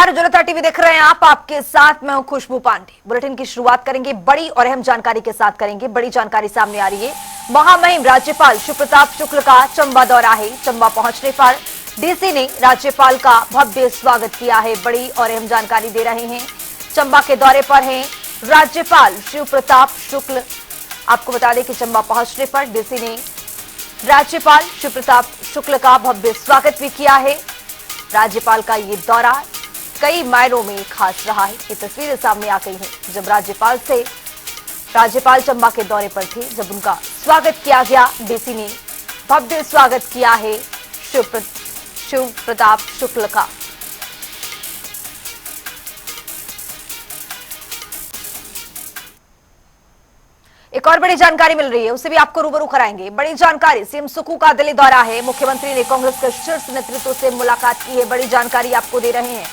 नमस्कार, जनता टीवी देख रहे हैं आप। आपके साथ मैं हूं खुशबू पांडे। बुलेटिन की शुरुआत करेंगे बड़ी और अहम जानकारी के साथ करेंगे। बड़ी जानकारी सामने आ रही है। महामहिम राज्यपाल शिव प्रताप शुक्ल का चंबा दौरा है। चंबा पहुंचने पर डीसी ने राज्यपाल का भव्य स्वागत किया है। बड़ी और अहम जानकारी दे रहे हैं। चंबा के दौरे पर हैं राज्यपाल शिव प्रताप शुक्ल। आपको बता दें कि चंबा पहुंचने पर डीसी ने राज्यपाल शिव प्रताप शुक्ल का भव्य स्वागत भी किया है। राज्यपाल का ये दौरा कई मायनों में खास रहा है। ये तस्वीरें सामने आ गई हैं जब राज्यपाल चंबा के दौरे पर थे, जब उनका स्वागत किया गया। डीसी ने भव्य स्वागत किया है शिव प्रताप शुक्ल का। एक और बड़ी जानकारी मिल रही है, उसे भी आपको रूबरू कराएंगे। बड़ी जानकारी, सीएम सुक्खू का दिल्ली दौरा है। मुख्यमंत्री ने कांग्रेस के शीर्ष नेतृत्व से मुलाकात की है। बड़ी जानकारी आपको दे रहे हैं।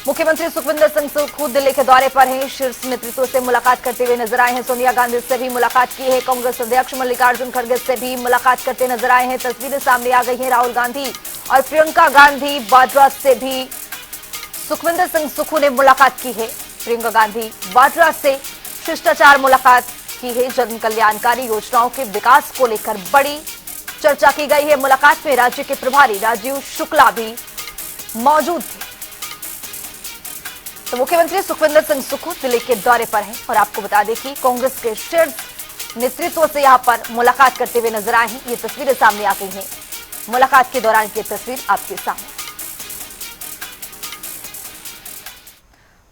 मुख्यमंत्री सुखविंदर सिंह सुक्खू दिल्ली के दौरे पर हैं। शीर्ष नेतृत्व से मुलाकात करते हुए नजर आए हैं। सोनिया गांधी से भी मुलाकात की है। कांग्रेस अध्यक्ष मल्लिकार्जुन खड़गे से भी मुलाकात करते नजर आए हैं। तस्वीरें सामने आ गई हैं। राहुल गांधी और प्रियंका गांधी वाड्रा से भी सुखविंदर सिंह सुक्खू ने मुलाकात की है। प्रियंका गांधी वाड्रा से शिष्टाचार मुलाकात की है। जन कल्याणकारी योजनाओं के विकास को लेकर बड़ी चर्चा की गई है। मुलाकात में राज्य के प्रभारी राजीव शुक्ला भी मौजूद थे। तो मुख्यमंत्री सुखविंदर सिंह सुक्खू दिल्ली के दौरे पर हैं और आपको बता दें कि कांग्रेस के शीर्ष नेतृत्व से यहां पर मुलाकात करते हुए नजर आए हैं। ये तस्वीरें सामने आ गई हैं। मुलाकात के दौरान की तस्वीर आपके सामने।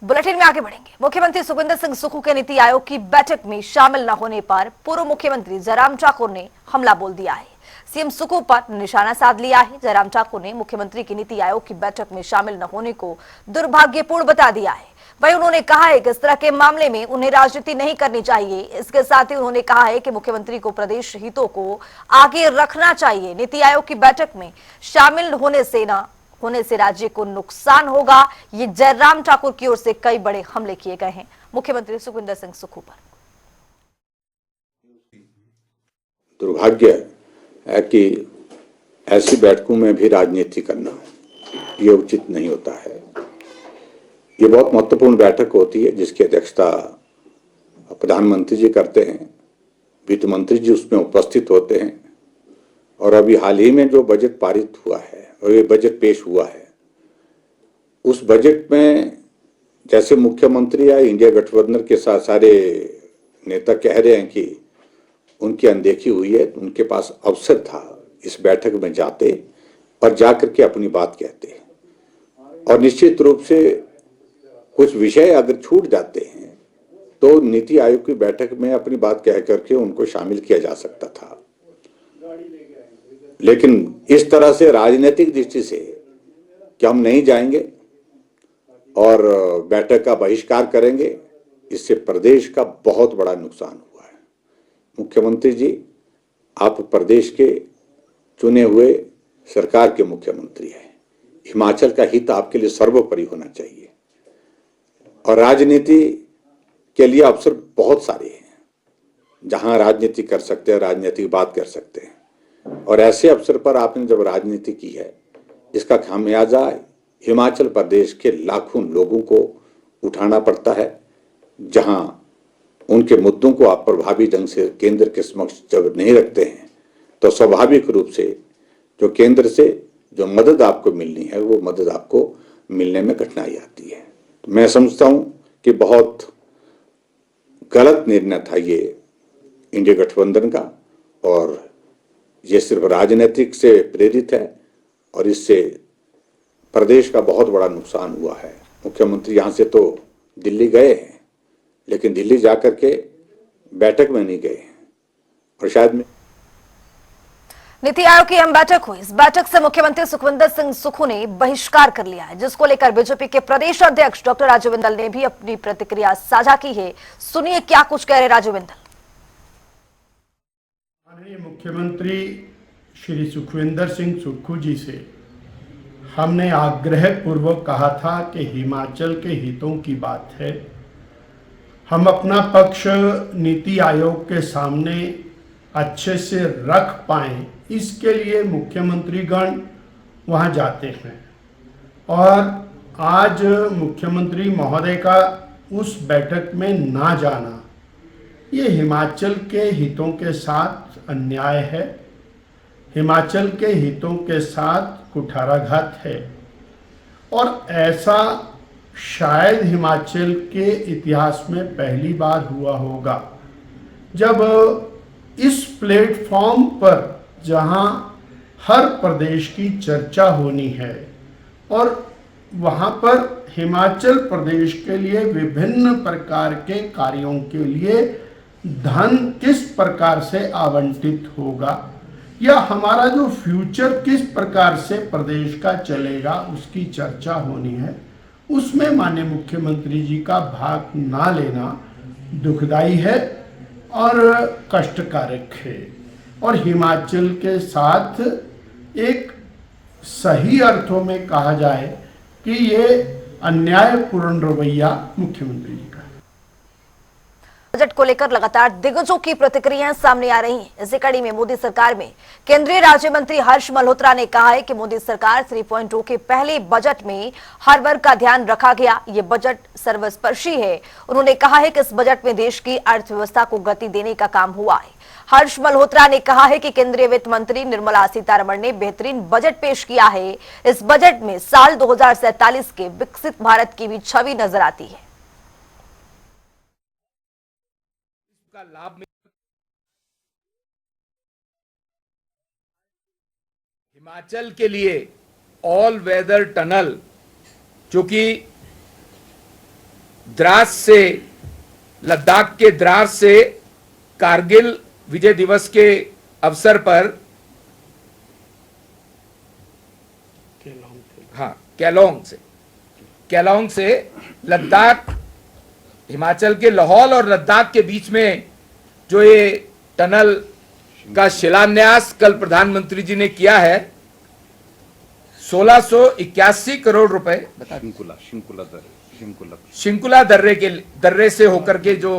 बुलेटिन में आगे बढ़ेंगे। मुख्यमंत्री सुखविंदर सिंह सुक्खू के नीति आयोग की बैठक में शामिल न होने पर पूर्व मुख्यमंत्री जयराम ठाकुर ने हमला बोल दिया है। सीएम सुक्खू पर निशाना साध लिया है। जयराम ठाकुर ने मुख्यमंत्री की नीति आयोग की बैठक में शामिल न होने को दुर्भाग्यपूर्ण बता दिया है। वहीं उन्होंने कहा है कि इस तरह के मामले में उन्हें राजनीति नहीं करनी चाहिए। इसके साथ ही उन्होंने कहा है कि मुख्यमंत्री को प्रदेश हितों को आगे रखना चाहिए। नीति आयोग की बैठक में शामिल होने से राज्य को नुकसान होगा। ये जयराम ठाकुर की ओर से कई बड़े हमले किए गए हैं मुख्यमंत्री सुखविंदर सिंह सुक्खू पर। दुर्भाग्य है कि ऐसी बैठकों में भी राजनीति करना ये उचित नहीं होता है। ये बहुत महत्वपूर्ण बैठक होती है जिसकी अध्यक्षता प्रधानमंत्री जी करते हैं, वित्त मंत्री जी उसमें उपस्थित होते हैं। और अभी हाल ही में जो बजट पारित हुआ है और ये बजट पेश हुआ है, उस बजट में जैसे मुख्यमंत्री या इंडिया गठबंधन के साथ सारे नेता कह रहे हैं कि उनकी अनदेखी हुई है, उनके पास अवसर था इस बैठक में जाते और जाकर के अपनी बात कहते। और निश्चित रूप से कुछ विषय अगर छूट जाते हैं तो नीति आयोग की बैठक में अपनी बात कह करके उनको शामिल किया जा सकता था। लेकिन इस तरह से राजनीतिक दृष्टि से कि हम नहीं जाएंगे और बैठक का बहिष्कार करेंगे, इससे प्रदेश का बहुत बड़ा नुकसान हुआ है। मुख्यमंत्री जी, आप प्रदेश के चुने हुए सरकार के मुख्यमंत्री हैं। हिमाचल का हित आपके लिए सर्वोपरि होना चाहिए और राजनीति के लिए अवसर बहुत सारे हैं जहां राजनीति कर सकते हैं, राजनीतिक बात कर सकते हैं। और ऐसे अवसर पर आपने जब राजनीति की है, इसका खामियाजा हिमाचल प्रदेश के लाखों लोगों को उठाना पड़ता है। जहां उनके मुद्दों को आप प्रभावी ढंग से केंद्र के समक्ष जब नहीं रखते हैं तो स्वाभाविक रूप से जो केंद्र से जो मदद आपको मिलनी है वो मदद आपको मिलने में कठिनाई आती है। तो मैं समझता हूं कि बहुत गलत निर्णय था ये इंडिया गठबंधन का और ये सिर्फ राजनीतिक से प्रेरित है और इससे प्रदेश का बहुत बड़ा नुकसान हुआ है। मुख्यमंत्री यहां से तो दिल्ली गए हैं लेकिन दिल्ली जाकर के बैठक में नहीं गए और शायद नीति आयोग की अहम बैठक हुई। इस बैठक से मुख्यमंत्री सुखविंदर सिंह सुक्खू ने बहिष्कार कर लिया है, जिसको लेकर बीजेपी के प्रदेश अध्यक्ष डॉक्टर राजू बिंदल ने भी अपनी प्रतिक्रिया साझा की है। सुनिए क्या कुछ कह रहे राजू बिंदल। माननीय मुख्यमंत्री श्री सुखविंदर सिंह सुक्खू जी से हमने आग्रह पूर्वक कहा था कि हिमाचल के हितों की बात है, हम अपना पक्ष नीति आयोग के सामने अच्छे से रख पाएं, इसके लिए मुख्यमंत्रीगण वहां जाते हैं और आज मुख्यमंत्री महोदय का उस बैठक में ना जाना ये हिमाचल के हितों के साथ अन्याय है, हिमाचल के हितों के साथ कुठाराघात है और ऐसा शायद हिमाचल के इतिहास में पहली बार हुआ होगा जब इस प्लेटफॉर्म पर जहां हर प्रदेश की चर्चा होनी है और वहां पर हिमाचल प्रदेश के लिए विभिन्न प्रकार के कार्यों के लिए धन किस प्रकार से आवंटित होगा या हमारा जो फ्यूचर किस प्रकार से प्रदेश का चलेगा उसकी चर्चा होनी है, उसमें माननीय मुख्यमंत्री जी का भाग ना लेना दुखदाई है और कष्टकारक है और हिमाचल के साथ एक सही अर्थों में कहा जाए कि ये अन्यायपूर्ण रवैया मुख्यमंत्री जी का है। बजट को लेकर लगातार दिग्गजों की प्रतिक्रियाएं सामने आ रही हैं। इसी कड़ी में मोदी सरकार में केंद्रीय राज्य मंत्री हर्ष मल्होत्रा ने कहा है कि मोदी सरकार 3.0 के पहले बजट में हर वर्ग का ध्यान रखा गया। ये बजट सर्वस्पर्शी है। उन्होंने कहा है कि इस बजट में देश की अर्थव्यवस्था को गति देने का काम हुआ है। हर्ष मल्होत्रा ने कहा है कि केंद्रीय वित्त मंत्री निर्मला सीतारमण ने बेहतरीन बजट पेश किया है। इस बजट में साल 2047 के विकसित भारत की भी छवि नजर आती है। का लाभ हिमाचल के लिए ऑल वेदर टनल जो कि द्रास से लद्दाख के द्रास से कारगिल विजय दिवस के अवसर पर केलोंग से लद्दाख हिमाचल के लाहौल और लद्दाख के बीच में जो ये टनल का शिलान्यास कल प्रधानमंत्री जी ने किया है 1681 करोड़ रुपए शिंकुला दर्रे से होकर के जो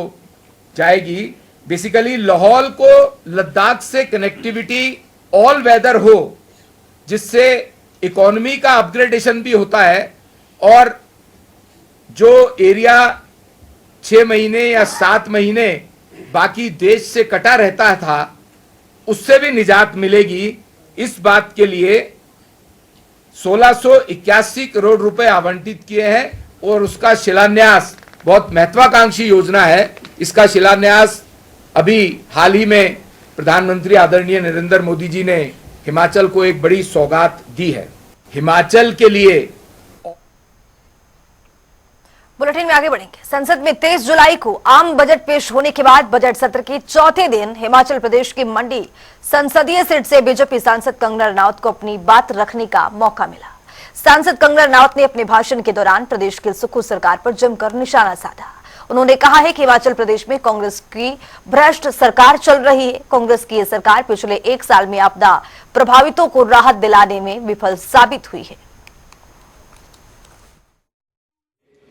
जाएगी। बेसिकली लाहौल को लद्दाख से कनेक्टिविटी ऑल वेदर हो जिससे इकोनॉमी का अपग्रेडेशन भी होता है और जो एरिया 6 महीने या 7 महीने बाकी देश से कटा रहता था उससे भी निजात मिलेगी। इस बात के लिए 1681 करोड़ रुपए आवंटित किए हैं और उसका शिलान्यास बहुत महत्वाकांक्षी योजना है। इसका शिलान्यास अभी हाल ही में प्रधानमंत्री आदरणीय नरेंद्र मोदी जी ने हिमाचल को एक बड़ी सौगात दी है। हिमाचल के लिए बुलेटिन में आगे बढ़ेंगे। संसद में 23 जुलाई को आम बजट पेश होने के बाद बजट सत्र के चौथे दिन हिमाचल प्रदेश की मंडी संसदीय सीट से बीजेपी सांसद कंगना रनौत को अपनी बात रखने का मौका मिला। सांसद कंगना रनौत ने अपने भाषण के दौरान प्रदेश की सुक्खू सरकार पर जमकर निशाना साधा। उन्होंने कहा है कि हिमाचल प्रदेश में कांग्रेस की भ्रष्ट सरकार चल रही है। कांग्रेस की यह सरकार पिछले 1 साल में आपदा प्रभावितों को राहत दिलाने में विफल साबित हुई है।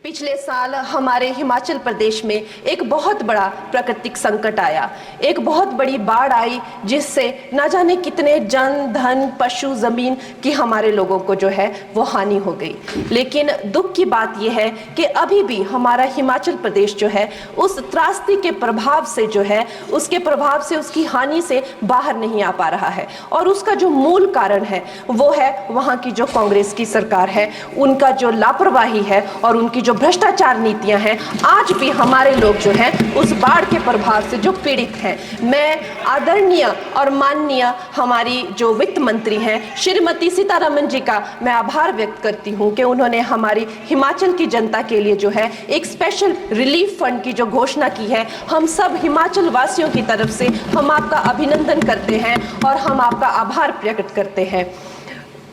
पिछले साल हमारे हिमाचल प्रदेश में एक बहुत बड़ा प्राकृतिक संकट आया, एक बहुत बड़ी बाढ़ आई जिससे न जाने कितने जन धन पशु जमीन की हमारे लोगों को जो है वो हानि हो गई। लेकिन दुख की बात यह है कि अभी भी हमारा हिमाचल प्रदेश जो है उस त्रासदी के प्रभाव से जो है उसके प्रभाव से उसकी हानि से बाहर नहीं आ पा रहा है और उसका जो मूल कारण है वो है वहाँ की जो कांग्रेस की सरकार है, उनका जो लापरवाही है और उनकी जो भ्रष्टाचार नीतियां हैं। आज भी हमारे लोग जो हैं उस बाढ़ के प्रभाव से जो पीड़ित हैं। मैं आदरणीय और माननीय हमारी जो वित्त मंत्री हैं श्रीमती सीतारमण जी का मैं आभार व्यक्त करती हूं कि उन्होंने हमारी हिमाचल की जनता के लिए जो है एक स्पेशल रिलीफ फंड की जो घोषणा की है। हम सब हिमाचल वासियों की तरफ से हम आपका अभिनंदन करते हैं और हम आपका आभार प्रकट करते हैं।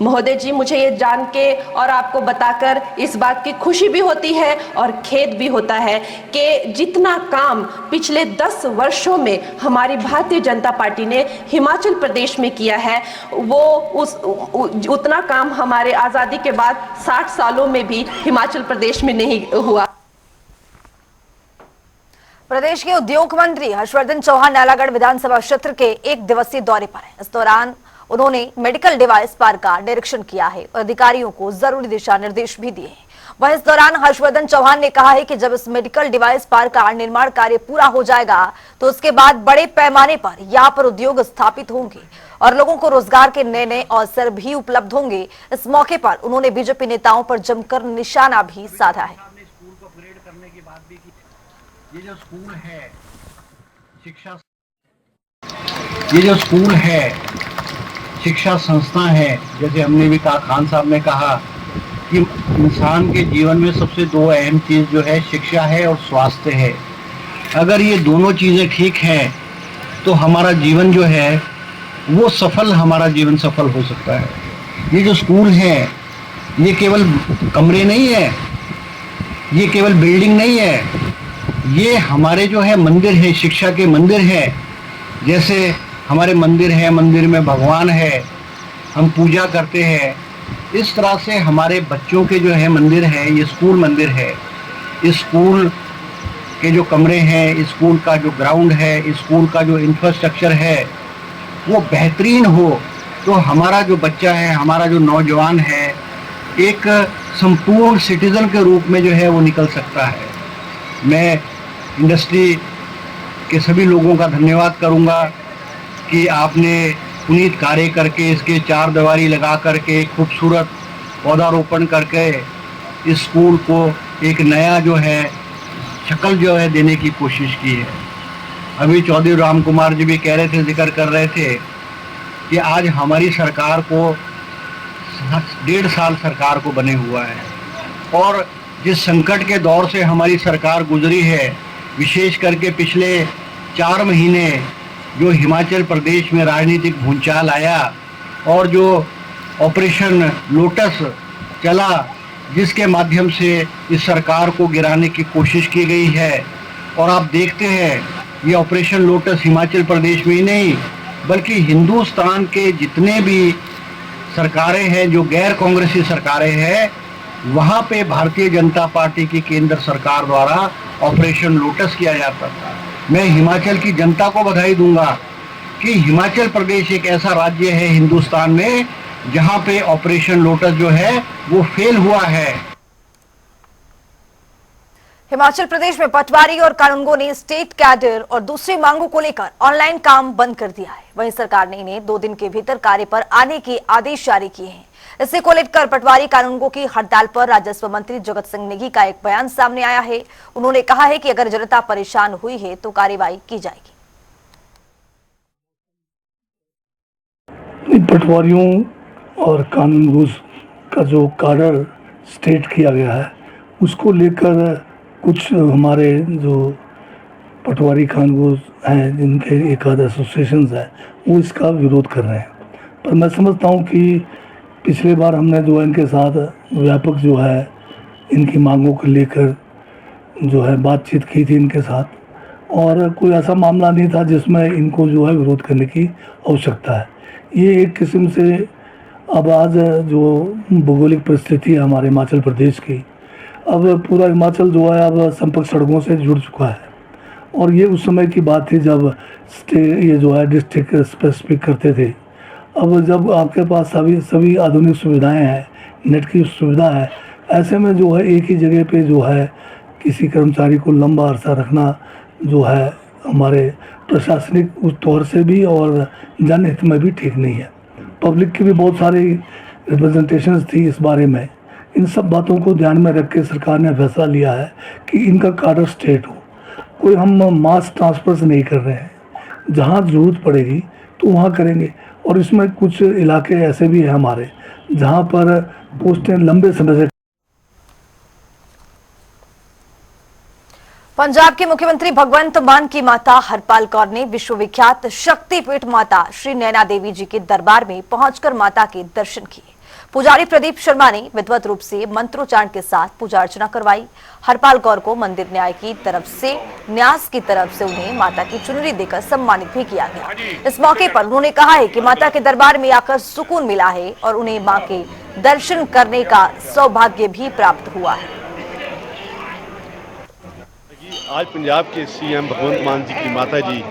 महोदय जी, मुझे ये जान के और आपको बताकर इस बात की खुशी भी होती है और खेद भी होता है कि जितना काम पिछले 10 वर्षों में हमारी भारतीय जनता पार्टी ने हिमाचल प्रदेश में किया है वो उतना काम हमारे आज़ादी के बाद 60 सालों में भी हिमाचल प्रदेश में नहीं हुआ। प्रदेश के उद्योग मंत्री हर्षवर्धन चौहान नालागढ़ विधानसभा क्षेत्र के 1 दिवसीय दौरे पर हैं। इस दौरान उन्होंने मेडिकल डिवाइस पार्क का निरीक्षण किया है और अधिकारियों को जरूरी दिशा निर्देश भी दिए हैं। वहीं इस दौरान हर्षवर्धन चौहान ने कहा है कि जब इस मेडिकल डिवाइस पार्क का निर्माण कार्य पूरा हो जाएगा तो उसके बाद बड़े पैमाने पर यहाँ पर उद्योग स्थापित होंगे और लोगों को रोजगार के नए नए अवसर भी उपलब्ध होंगे। इस मौके पर उन्होंने बीजेपी नेताओं पर जमकर निशाना भी साधा है। स्कूल को अपग्रेड करने की बात भी की। ये जो स्कूल है शिक्षा संस्था है, जैसे हमने भी कहा, खान साहब ने कहा कि इंसान के जीवन में सबसे दो अहम चीज जो है शिक्षा है और स्वास्थ्य है। अगर ये दोनों चीजें ठीक हैं तो हमारा जीवन जो है वो हमारा जीवन सफल हो सकता है। ये जो स्कूल है ये केवल कमरे नहीं है, ये केवल बिल्डिंग नहीं है, ये हमारे जो है मंदिर है, शिक्षा के मंदिर है। जैसे हमारे मंदिर है, मंदिर में भगवान है, हम पूजा करते हैं, इस तरह से हमारे बच्चों के जो है मंदिर है, ये स्कूल मंदिर है। इस स्कूल के जो कमरे हैं, स्कूल का जो ग्राउंड है, स्कूल का जो इंफ्रास्ट्रक्चर है वो बेहतरीन हो तो हमारा जो बच्चा है, हमारा जो नौजवान है, एक संपूर्ण सिटीजन के रूप में जो है वो निकल सकता है। मैं इंडस्ट्री के सभी लोगों का धन्यवाद करूंगा कि आपने पुनीत कार्य करके इसके चार दीवारी लगा करके खूबसूरत पौधारोपण करके इस स्कूल को एक नया जो है शक्ल जो है देने की कोशिश की है। अभी चौधरी राम कुमार जी भी कह रहे थे, जिक्र कर रहे थे कि आज हमारी सरकार को 1.5 साल सरकार को बने हुआ है और जिस संकट के दौर से हमारी सरकार गुजरी है, विशेष करके पिछले 4 महीने जो हिमाचल प्रदेश में राजनीतिक भूचाल आया और जो ऑपरेशन लोटस चला, जिसके माध्यम से इस सरकार को गिराने की कोशिश की गई है। और आप देखते हैं ये ऑपरेशन लोटस हिमाचल प्रदेश में ही नहीं बल्कि हिंदुस्तान के जितने भी सरकारें हैं, जो गैर कांग्रेसी सरकारें हैं, वहाँ पे भारतीय जनता पार्टी की केंद्र सरकार द्वारा ऑपरेशन लोटस किया जाता था। मैं हिमाचल की जनता को बधाई दूंगा कि हिमाचल प्रदेश एक ऐसा राज्य है हिंदुस्तान में जहाँ पे ऑपरेशन लोटस जो है वो फेल हुआ है। हिमाचल प्रदेश में पटवारी और कानूनगो ने स्टेट कैडर और दूसरी मांगों को लेकर ऑनलाइन काम बंद कर दिया है। वहीं सरकार ने इन्हें 2 दिन के भीतर कार्य पर आने के आदेश जारी किए हैं। इसी को लेकर पटवारी कानूनगो की हड़ताल पर राजस्व मंत्री जगत सिंह नेगी का एक बयान सामने आया है। उन्होंने कहा है कि अगर जनता परेशान हुई है तो कार्रवाई की जाएगी। पटवारियों और कानूनगो का जो कार्डर स्टेट किया गया है उसको लेकर कुछ हमारे जो पटवारी कानूनगो हैं, जिनके एक आध एसोसिएशंस हैं, वो इसका विरोध कर रहे हैं। पर मैं समझता हूँ कि पिछले बार हमने जो है इनके साथ व्यापक जो है इनकी मांगों को लेकर जो है बातचीत की थी इनके साथ, और कोई ऐसा मामला नहीं था जिसमें इनको जो है विरोध करने की आवश्यकता है। ये एक किस्म से अब आज जो भौगोलिक परिस्थिति है हमारे हिमाचल प्रदेश की, अब पूरा हिमाचल जो है अब संपर्क सड़कों से जुड़ चुका है। और ये उस समय की बात थी जब ये जो है डिस्ट्रिक्ट स्पेसिफिक करते थे। अब जब आपके पास सभी आधुनिक सुविधाएं हैं, नेट की सुविधा है, ऐसे में जो है एक ही जगह पे जो है किसी कर्मचारी को लंबा अरसा रखना जो है हमारे प्रशासनिक उस तौर से भी और जनहित में भी ठीक नहीं है। पब्लिक की भी बहुत सारी रिप्रेजेंटेशंस थी इस बारे में। इन सब बातों को ध्यान में रख के सरकार ने फैसला लिया है कि इनका कार्डर स्टेट हो। कोई हम मास ट्रांसफर नहीं कर रहे हैं, जहाँ ज़रूरत पड़ेगी तो वहाँ करेंगे। और इसमें कुछ इलाके ऐसे भी हैं हमारे जहाँ पर पोस्टें लंबे समय से। पंजाब के मुख्यमंत्री भगवंत मान की माता हरपाल कौर ने विश्वविख्यात शक्तिपीठ माता श्री नैना देवी जी के दरबार में पहुंचकर माता के दर्शन किए। पुजारी प्रदीप शर्मा ने विधिवत रूप से मंत्रोच्चारण के साथ पूजा अर्चना करवाई। हरपाल कौर को मंदिर न्यास की तरफ से उन्हें माता की चुनरी देकर सम्मानित भी किया गया। इस मौके पर उन्होंने कहा है कि माता के दरबार में आकर सुकून मिला है और उन्हें मां के दर्शन करने का सौभाग्य भी प्राप्त हुआ है। आज पंजाब के सीएम भगवंत मान जी की माता जी,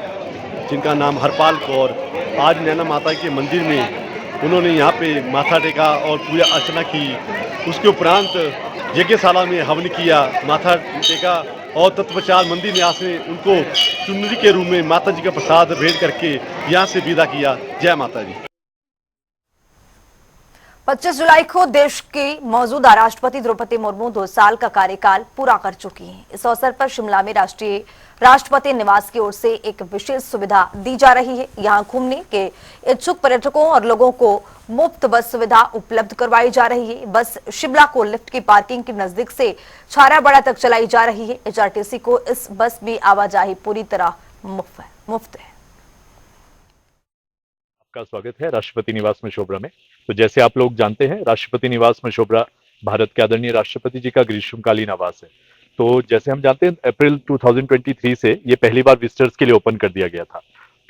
जिनका नाम हरपाल कौर, आज नैना माता के मंदिर में उन्होंने यहाँ पे माथा टेका और पूजा अर्चना की। उसके उपरांत यज्ञशाला में हवन किया, माथा टेका और तत्वचार मंदिर न्यास ने उनको चुनरी के रूप में माता जी का प्रसाद भेंट करके यहाँ से विदा किया। जय माता दी। 25 जुलाई को देश की मौजूदा राष्ट्रपति द्रौपदी मुर्मू 2 साल का कार्यकाल पूरा कर चुकी हैं। इस अवसर पर शिमला में राष्ट्रपति निवास की ओर से एक विशेष सुविधा दी जा रही है। यहां घूमने के इच्छुक पर्यटकों और लोगों को मुफ्त बस सुविधा उपलब्ध करवाई जा रही है। बस शिमला को लिफ्ट की पार्किंग के नजदीक से छाराबड़ा तक चलाई जा रही है। एचआरटीसी को इस बस में आवाजाही पूरी तरह मुफ्त है। आपका स्वागत है राष्ट्रपति निवास मशोबरा में। तो जैसे आप लोग जानते हैं, राष्ट्रपति निवास मशोबरा भारत के आदरणीय राष्ट्रपति जी का ग्रीष्मकालीन आवास है। तो जैसे हम जानते हैं, अप्रैल 2023 से ये पहली बार विजिटर्स के लिए ओपन कर दिया गया था।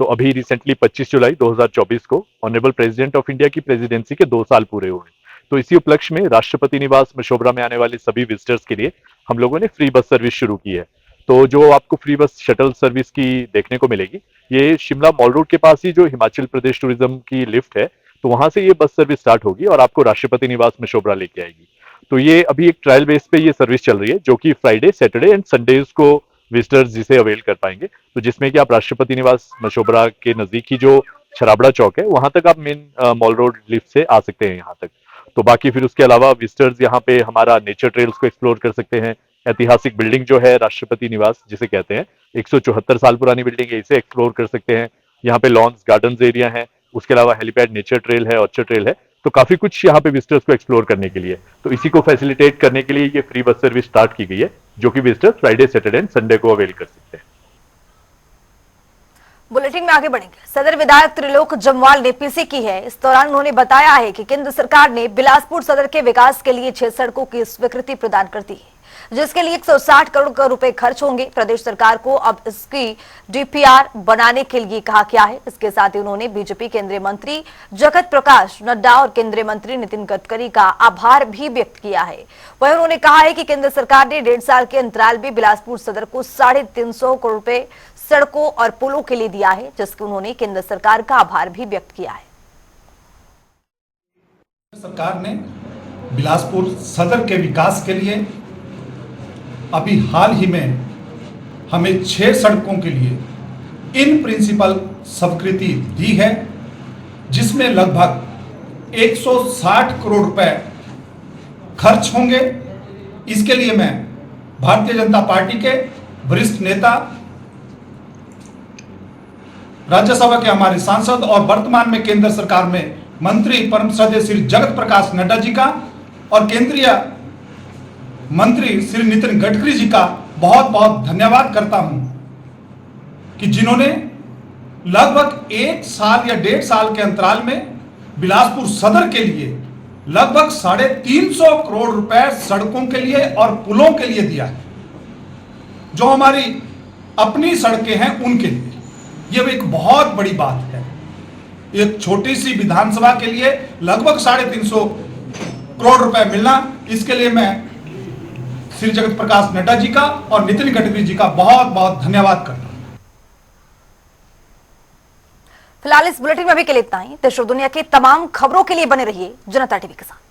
तो अभी रिसेंटली 25 जुलाई 2024 को ऑनरेबल प्रेसिडेंट ऑफ इंडिया की प्रेसिडेंसी के 2 साल पूरे हुए। तो इसी उपलक्ष्य में राष्ट्रपति निवास मशोबरा में आने वाले सभी विजिटर्स के लिए हम लोगों ने फ्री बस सर्विस शुरू की है। तो जो आपको फ्री बस शटल सर्विस की देखने को मिलेगी, ये शिमला मॉल रोड के पास ही जो हिमाचल प्रदेश टूरिज्म की लिफ्ट है, तो वहां से ये बस सर्विस स्टार्ट होगी और आपको राष्ट्रपति निवास मशोबरा लेके आएगी। तो ये अभी एक ट्रायल बेस पे ये सर्विस चल रही है, जो कि फ्राइडे, सैटरडे एंड संडेज को विजिटर्स जिसे अवेल कर पाएंगे। तो जिसमें कि आप राष्ट्रपति निवास मशोबरा के नजदीक ही जो छराबड़ा चौक है, वहां तक आप मेन मॉल रोड लिफ्ट से आ सकते हैं यहाँ तक। तो बाकी फिर उसके अलावा विजिटर्स यहाँ पे हमारा नेचर ट्रेल्स को एक्सप्लोर कर सकते हैं। ऐतिहासिक बिल्डिंग जो है राष्ट्रपति निवास जिसे कहते हैं, 174 साल पुरानी बिल्डिंग है, इसे एक्सप्लोर कर सकते हैं। यहाँ पे लॉन्स, गार्डन्स एरिया है, उसके अलावा हेलीपैड, नेचर ट्रेल है, ऑर्चर्ड ट्रेल है। तो काफी कुछ यहाँ पे विजिटर्स को एक्सप्लोर करने के लिए। तो इसी को फैसिलिटेट करने के लिए ये फ्री बस सर्विस स्टार्ट की गई है, जो कि visitors Friday, Saturday and Sunday को अवेल कर सकते हैं। बुलेटिन में आगे बढ़ेंगे। सदर विधायक त्रिलोक जम्वाल ने पीसी की है। इस दौरान उन्होंने बताया है कि केंद्र सरकार ने बिलासपुर सदर के विकास के लिए 6 सड़कों की स्वीकृति प्रदान कर दी है, जिसके लिए 160 करोड़ रुपए खर्च होंगे। प्रदेश सरकार को अब इसकी डीपीआर बनाने के लिए कहा गया है। इसके साथ ही उन्होंने बीजेपी केंद्रीय मंत्री जगत प्रकाश नड्डा और केंद्रीय मंत्री नितिन गडकरी का आभार भी व्यक्त किया है। वहीं उन्होंने कहा है कि केंद्र सरकार ने 1.5 साल के अंतराल में बिलासपुर सदर को 350 करोड़ रुपए सड़कों और पुलों के लिए दिया है, जिसके उन्होंने केंद्र सरकार का आभार भी व्यक्त किया है। सरकार ने बिलासपुर सदर के विकास के लिए अभी हाल ही में हमें 6 सड़कों के लिए इन प्रिंसिपल स्वीकृति दी है, जिसमें लगभग 160 करोड़ रुपए खर्च होंगे। इसके लिए मैं भारतीय जनता पार्टी के वरिष्ठ नेता, राज्यसभा के हमारे सांसद और वर्तमान में केंद्र सरकार में मंत्री परम श्रद्धेय श्री जगत प्रकाश नड्डा जी का और केंद्रीय मंत्री श्री नितिन गडकरी जी का बहुत बहुत धन्यवाद करता हूं कि जिन्होंने लगभग 1 साल या 1.5 साल के अंतराल में बिलासपुर सदर के लिए लगभग 350 करोड़ रुपए सड़कों के लिए और पुलों के लिए दिया है। जो हमारी अपनी सड़कें हैं उनके लिए यह एक बहुत बड़ी बात है। एक छोटी सी विधानसभा के लिए लगभग 350 करोड़ रुपए मिलना, इसके लिए मैं श्री जगत प्रकाश नड्डा जी का और नितिन गडकरी जी का बहुत बहुत धन्यवाद करता हूं। फिलहाल इस बुलेटिन में अभी के लिए इतना ही। देश और दुनिया की तमाम खबरों के लिए बने रहिए जनता टीवी के साथ।